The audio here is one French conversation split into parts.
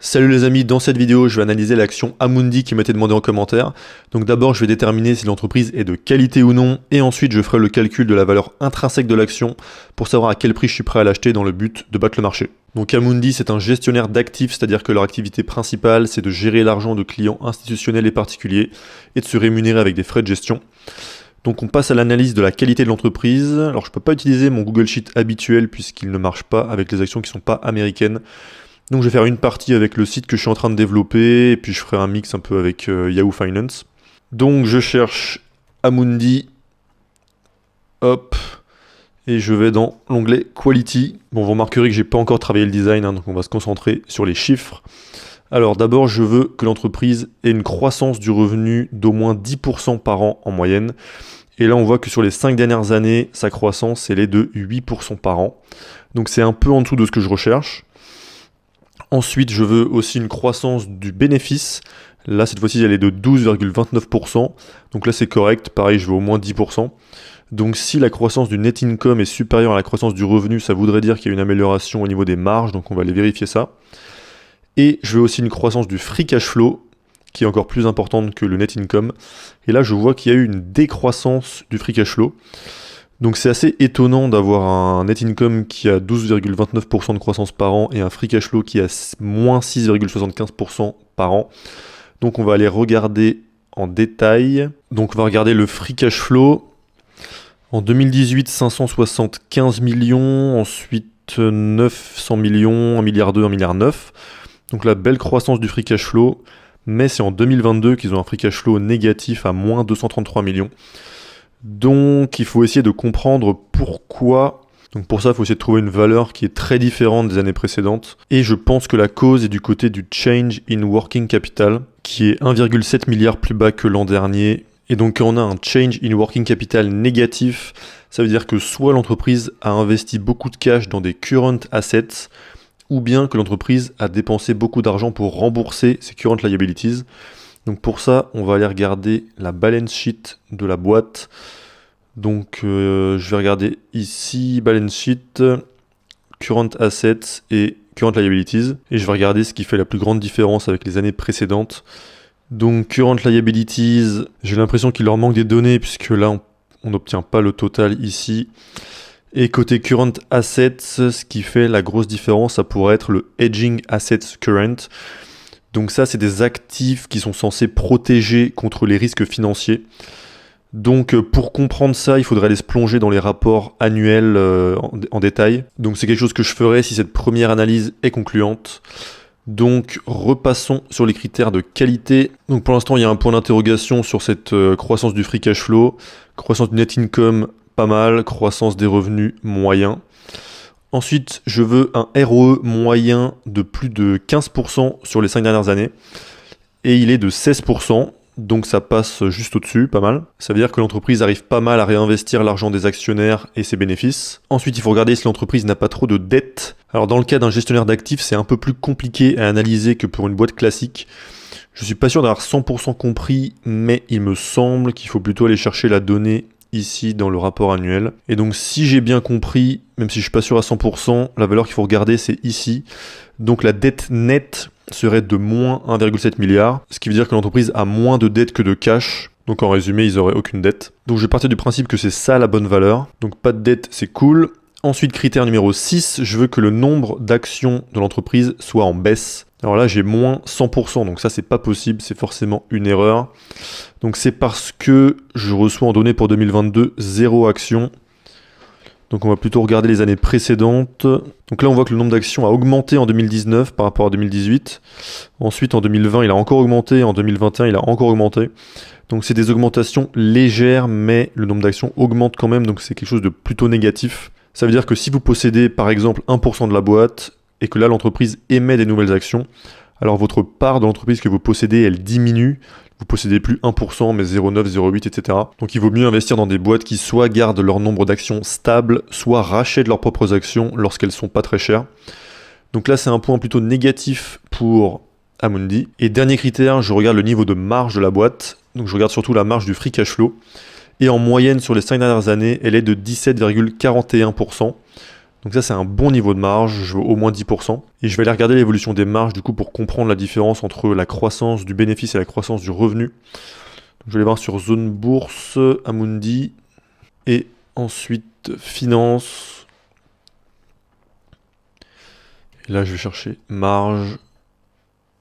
Salut les amis, dans cette vidéo, je vais analyser l'action Amundi qui m'a été demandée en commentaire. Donc d'abord, je vais déterminer si l'entreprise est de qualité ou non, et ensuite je ferai le calcul de la valeur intrinsèque de l'action pour savoir à quel prix je suis prêt à l'acheter dans le but de battre le marché. Donc Amundi, c'est un gestionnaire d'actifs, c'est-à-dire que leur activité principale, c'est de gérer l'argent de clients institutionnels et particuliers et de se rémunérer avec des frais de gestion. Donc on passe à l'analyse de la qualité de l'entreprise. Alors je ne peux pas utiliser mon Google Sheet habituel puisqu'il ne marche pas avec les actions qui ne sont pas américaines. Donc je vais faire une partie avec le site que je suis en train de développer et puis je ferai un mix un peu avec Yahoo Finance. Donc je cherche Amundi, hop, et je vais dans l'onglet Quality. Bon, vous remarquerez que j'ai pas encore travaillé le design, donc on va se concentrer sur les chiffres. Alors d'abord, je veux que l'entreprise ait une croissance du revenu d'au moins 10% par an en moyenne. Et là, on voit que sur les 5 dernières années, sa croissance, elle est de 8% par an. Donc c'est un peu en dessous de ce que je recherche. Ensuite, je veux aussi une croissance du bénéfice. Là, cette fois-ci, elle est de 12,29%. Donc là, c'est correct. Pareil, je veux au moins 10%. Donc si la croissance du net income est supérieure à la croissance du revenu, ça voudrait dire qu'il y a une amélioration au niveau des marges. Donc on va aller vérifier ça. Et je veux aussi une croissance du free cash flow, qui est encore plus importante que le net income. Et là, je vois qu'il y a eu une décroissance du free cash flow. Donc c'est assez étonnant d'avoir un net income qui a 12,29% de croissance par an et un free cash flow qui a moins 6,75% par an. Donc on va aller regarder en détail. Donc on va regarder le free cash flow. En 2018, 575 millions, ensuite 900 millions, 1,2 milliard, 1,9 milliard. Donc la belle croissance du free cash flow, mais c'est en 2022 qu'ils ont un free cash flow négatif à moins 233 millions. Donc il faut essayer de comprendre pourquoi. Donc pour ça, il faut essayer de trouver une valeur qui est très différente des années précédentes. Et je pense que la cause est du côté du change in working capital, qui est 1,7 milliard plus bas que l'an dernier. Et donc quand on a un change in working capital négatif, ça veut dire que soit l'entreprise a investi beaucoup de cash dans des current assets, ou bien que l'entreprise a dépensé beaucoup d'argent pour rembourser ses current liabilities. Donc pour ça, on va aller regarder la balance sheet de la boîte. Donc je vais regarder ici, balance sheet, current assets et current liabilities. Et je vais regarder ce qui fait la plus grande différence avec les années précédentes. Donc current liabilities, j'ai l'impression qu'il leur manque des données puisque là, on n'obtient pas le total ici. Et côté current assets, ce qui fait la grosse différence, ça pourrait être le hedging assets current. Donc ça, c'est des actifs qui sont censés protéger contre les risques financiers. Donc pour comprendre ça, il faudrait aller se plonger dans les rapports annuels en détail. Donc c'est quelque chose que je ferai si cette première analyse est concluante. Donc repassons sur les critères de qualité. Donc pour l'instant, il y a un point d'interrogation sur cette croissance du free cash flow, croissance du net income pas mal, croissance des revenus moyen. Ensuite, je veux un ROE moyen de plus de 15% sur les 5 dernières années. Et il est de 16%, donc ça passe juste au-dessus, pas mal. Ça veut dire que l'entreprise arrive pas mal à réinvestir l'argent des actionnaires et ses bénéfices. Ensuite, il faut regarder si l'entreprise n'a pas trop de dettes. Alors dans le cas d'un gestionnaire d'actifs, c'est un peu plus compliqué à analyser que pour une boîte classique. Je suis pas sûr d'avoir 100% compris, mais il me semble qu'il faut plutôt aller chercher la donnée ici dans le rapport annuel. Et donc si j'ai bien compris, même si je suis pas sûr à 100%, la valeur qu'il faut regarder c'est ici. Donc la dette nette serait de moins 1,7 milliard, ce qui veut dire que l'entreprise a moins de dettes que de cash. Donc en résumé, ils n'auraient aucune dette. Donc je vais partir du principe que c'est ça la bonne valeur. Donc pas de dette, c'est cool. Ensuite, critère numéro 6, je veux que le nombre d'actions de l'entreprise soit en baisse. Alors là, j'ai moins 100%, donc ça, c'est pas possible, c'est forcément une erreur. Donc c'est parce que je reçois en données pour 2022 0 actions. Donc on va plutôt regarder les années précédentes. Donc là, on voit que le nombre d'actions a augmenté en 2019 par rapport à 2018. Ensuite, en 2020, il a encore augmenté. En 2021, il a encore augmenté. Donc c'est des augmentations légères, mais le nombre d'actions augmente quand même, donc c'est quelque chose de plutôt négatif. Ça veut dire que si vous possédez par exemple 1% de la boîte et que là l'entreprise émet des nouvelles actions, alors votre part de l'entreprise que vous possédez, elle diminue. Vous possédez plus 1%, mais 0,9, 0,8, etc. Donc il vaut mieux investir dans des boîtes qui soit gardent leur nombre d'actions stable, soit rachètent leurs propres actions lorsqu'elles sont pas très chères. Donc là c'est un point plutôt négatif pour Amundi. Et dernier critère, je regarde le niveau de marge de la boîte. Donc je regarde surtout la marge du free cash flow. Et en moyenne sur les 5 dernières années, elle est de 17,41%. Donc ça c'est un bon niveau de marge, je veux au moins 10%. Et je vais aller regarder l'évolution des marges du coup pour comprendre la différence entre la croissance du bénéfice et la croissance du revenu. Donc, je vais aller voir sur zone bourse, Amundi, et ensuite finance. Et là je vais chercher marge.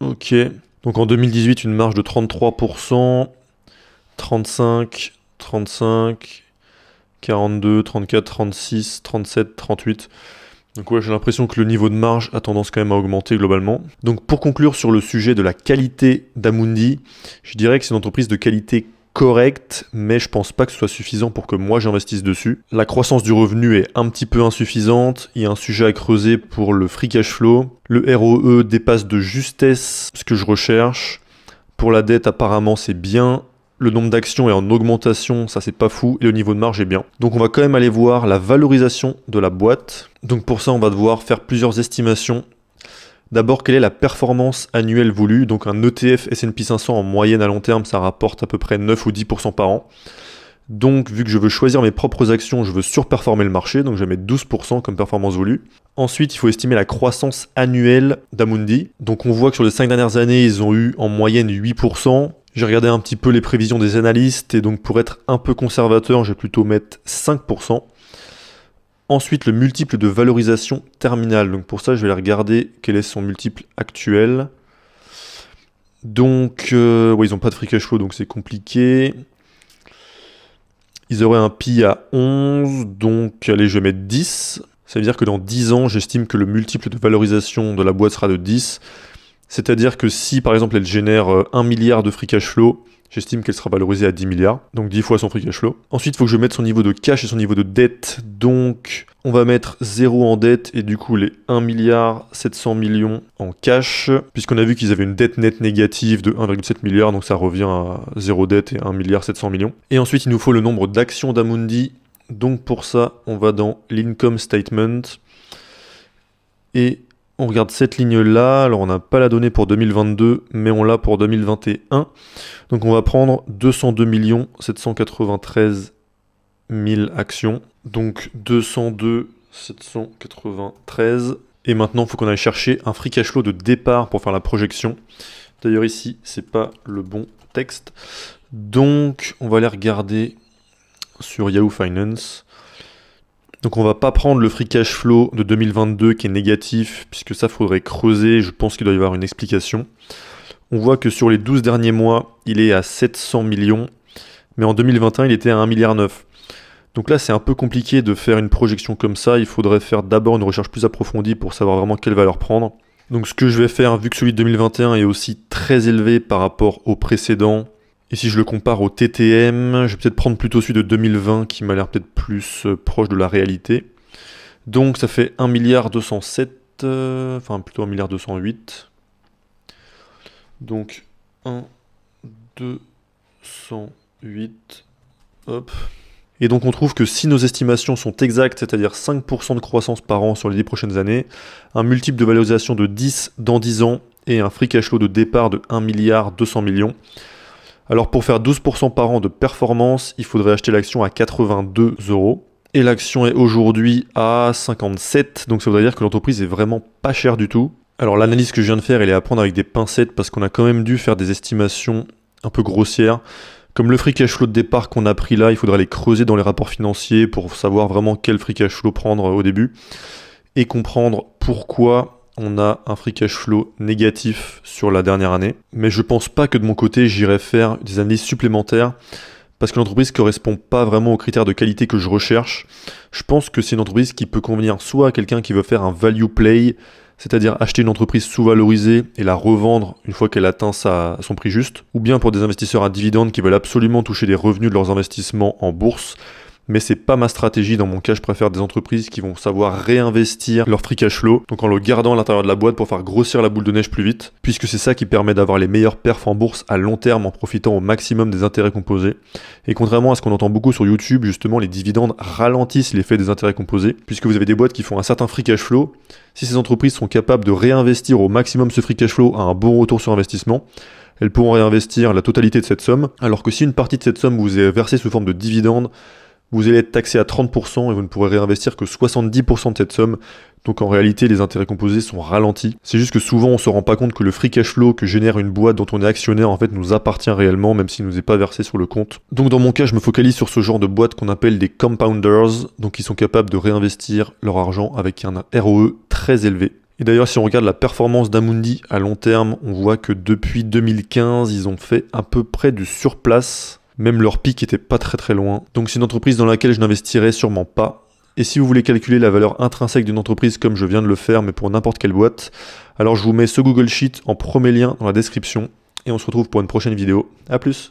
Ok. Donc en 2018 une marge de 33%, 35, 35, 42, 34, 36, 37, 38. Donc ouais, j'ai l'impression que le niveau de marge a tendance quand même à augmenter globalement. Donc pour conclure sur le sujet de la qualité d'Amundi, je dirais que c'est une entreprise de qualité correcte, mais je pense pas que ce soit suffisant pour que moi j'investisse dessus. La croissance du revenu est un petit peu insuffisante, il y a un sujet à creuser pour le free cash flow. Le ROE dépasse de justesse ce que je recherche. Pour la dette apparemment c'est bien. Le nombre d'actions est en augmentation, ça c'est pas fou, et le niveau de marge est bien. Donc on va quand même aller voir la valorisation de la boîte. Donc pour ça on va devoir faire plusieurs estimations. D'abord, quelle est la performance annuelle voulue? Donc un ETF S&P 500 en moyenne à long terme, ça rapporte à peu près 9 ou 10% par an. Donc vu que je veux choisir mes propres actions, je veux surperformer le marché, donc je vais mettre 12% comme performance voulue. Ensuite, il faut estimer la croissance annuelle d'Amundi. Donc on voit que sur les 5 dernières années, ils ont eu en moyenne 8%. J'ai regardé un petit peu les prévisions des analystes et donc pour être un peu conservateur, je vais plutôt mettre 5%. Ensuite, le multiple de valorisation terminale. Donc pour ça, je vais aller regarder quel est son multiple actuel. Donc, ouais, ils n'ont pas de free cash flow, donc c'est compliqué. Ils auraient un PI à 11, donc allez, je vais mettre 10. Ça veut dire que dans 10 ans, j'estime que le multiple de valorisation de la boîte sera de 10. C'est-à-dire que si, par exemple, elle génère 1 milliard de free cash flow, j'estime qu'elle sera valorisée à 10 milliards, donc 10 fois son free cash flow. Ensuite, il faut que je mette son niveau de cash et son niveau de dette. Donc, on va mettre 0 en dette et du coup les 1 milliard 700 millions en cash, puisqu'on a vu qu'ils avaient une dette nette négative de 1,7 milliard, donc ça revient à 0 dette et 1 milliard 700 millions. Et ensuite, il nous faut le nombre d'actions d'Amundi. Donc pour ça, on va dans l'income statement et on regarde cette ligne-là. Alors on n'a pas la donnée pour 2022, mais on l'a pour 2021. Donc on va prendre 202 793 000 actions. Donc 202 793. Et maintenant, il faut qu'on aille chercher un free cash flow de départ pour faire la projection. D'ailleurs ici, c'est pas le bon texte. Donc on va aller regarder sur Yahoo Finance. Donc on va pas prendre le free cash flow de 2022 qui est négatif, puisque ça faudrait creuser, je pense qu'il doit y avoir une explication. On voit que sur les 12 derniers mois, il est à 700 millions, mais en 2021, il était à 1,9 milliard. Donc là, c'est un peu compliqué de faire une projection comme ça, il faudrait faire d'abord une recherche plus approfondie pour savoir vraiment quelle valeur prendre. Donc ce que je vais faire, vu que celui de 2021 est aussi très élevé par rapport au précédent, et si je le compare au TTM, je vais peut-être prendre plutôt celui de 2020 qui m'a l'air peut-être plus proche de la réalité. Donc ça fait 1,207 milliard, enfin plutôt 1,208 milliard. Donc 1,208, hop. Et donc on trouve que si nos estimations sont exactes, c'est-à-dire 5% de croissance par an sur les 10 prochaines années, un multiple de valorisation de 10 dans 10 ans et un free cash flow de départ de 1,2 milliard. Alors pour faire 12% par an de performance, il faudrait acheter l'action à 82 €. Et l'action est aujourd'hui à 57, donc ça voudrait dire que l'entreprise est vraiment pas chère du tout. Alors l'analyse que je viens de faire, elle est à prendre avec des pincettes parce qu'on a quand même dû faire des estimations un peu grossières. Comme le free cash flow de départ qu'on a pris là, il faudrait les creuser dans les rapports financiers pour savoir vraiment quel free cash flow prendre au début et comprendre pourquoi on a un free cash flow négatif sur la dernière année. Mais je pense pas que de mon côté, j'irai faire des analyses supplémentaires parce que l'entreprise ne correspond pas vraiment aux critères de qualité que je recherche. Je pense que c'est une entreprise qui peut convenir soit à quelqu'un qui veut faire un value play, c'est-à-dire acheter une entreprise sous-valorisée et la revendre une fois qu'elle atteint son prix juste, ou bien pour des investisseurs à dividendes qui veulent absolument toucher des revenus de leurs investissements en bourse. Mais c'est pas ma stratégie. Dans mon cas, je préfère des entreprises qui vont savoir réinvestir leur free cash flow, donc en le gardant à l'intérieur de la boîte pour faire grossir la boule de neige plus vite, puisque c'est ça qui permet d'avoir les meilleurs perfs en bourse à long terme en profitant au maximum des intérêts composés. Et contrairement à ce qu'on entend beaucoup sur YouTube, justement, les dividendes ralentissent l'effet des intérêts composés, puisque vous avez des boîtes qui font un certain free cash flow. Si ces entreprises sont capables de réinvestir au maximum ce free cash flow à un bon retour sur investissement, elles pourront réinvestir la totalité de cette somme, alors que si une partie de cette somme vous est versée sous forme de dividendes, vous allez être taxé à 30% et vous ne pourrez réinvestir que 70% de cette somme. Donc en réalité, les intérêts composés sont ralentis. C'est juste que souvent, on se rend pas compte que le free cash flow que génère une boîte dont on est actionnaire, en fait, nous appartient réellement, même s'il nous est pas versé sur le compte. Donc dans mon cas, je me focalise sur ce genre de boîtes qu'on appelle des compounders, donc qui sont capables de réinvestir leur argent avec un ROE très élevé. Et d'ailleurs, si on regarde la performance d'Amundi à long terme, on voit que depuis 2015, ils ont fait à peu près du surplace. Même leur pic était pas très loin. Donc c'est une entreprise dans laquelle je n'investirais sûrement pas. Et si vous voulez calculer la valeur intrinsèque d'une entreprise comme je viens de le faire, mais pour n'importe quelle boîte, alors je vous mets ce Google Sheet en premier lien dans la description. Et on se retrouve pour une prochaine vidéo. A plus!